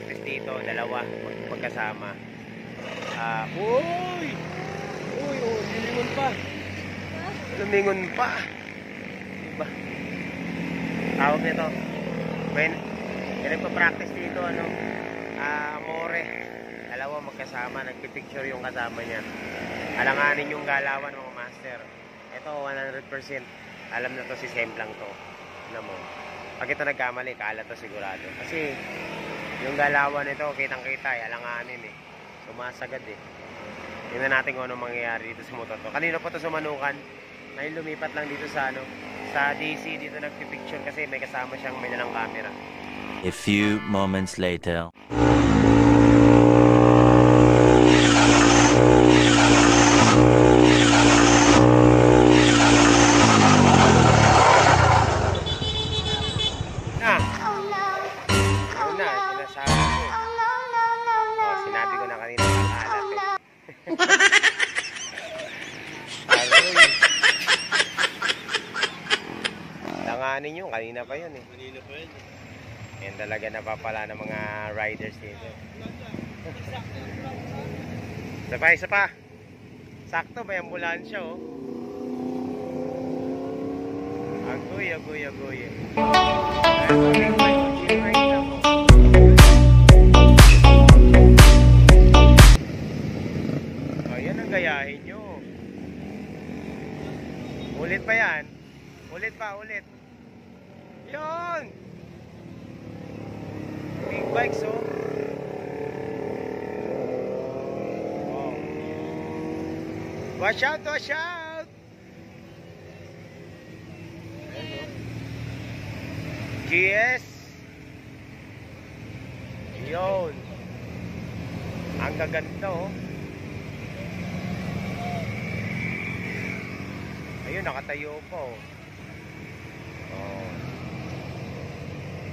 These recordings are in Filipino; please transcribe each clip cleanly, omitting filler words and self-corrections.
magpa-practice dito, dalawa magkasama. Uy! Uy, oh, lumingon pa. Lumingon pa. Diba? Tawag nito. May nagpa-practice dito, ano? Amore. Dalawa magkasama, nagpipicture yung kasama niya. Alanganin yung galawan, mga master. Ito, 100%. Alam na to, si Sem lang to. Alam mo. Pag ito nagkamali, kaala to sigurado. Kasi, yung galawan nito, kitang-kita eh. Alanganin eh. Sumasagad eh. Tingnan natin kung anong mangyayari dito sa motor to. Kanina pa to sumanukan. Ngayon lumipat lang dito sa ano, sa DC. Dito nagpipicture kasi may kasama siyang may dalang camera. A few moments later. Langanin nyo, kanina pa yun eh. Kanina pa yun eh. Yan talaga napapala ng mga riders dito. Isa pa. Sakto, may ambulansya oh. Agoy. Ayan ang gayahin nyo. Ulit pa yan. Ulit. Yun! Big bikes oh. Watch out! GS! Yun! Ang gaganda oh. Ayun, nakatayo pa oh.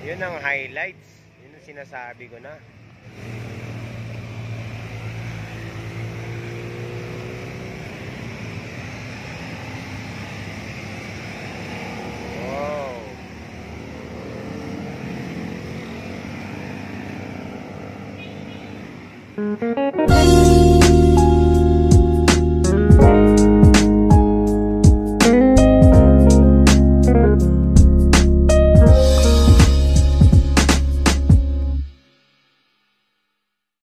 Yun ang highlights. Yun ang sinasabi ko na. Wow.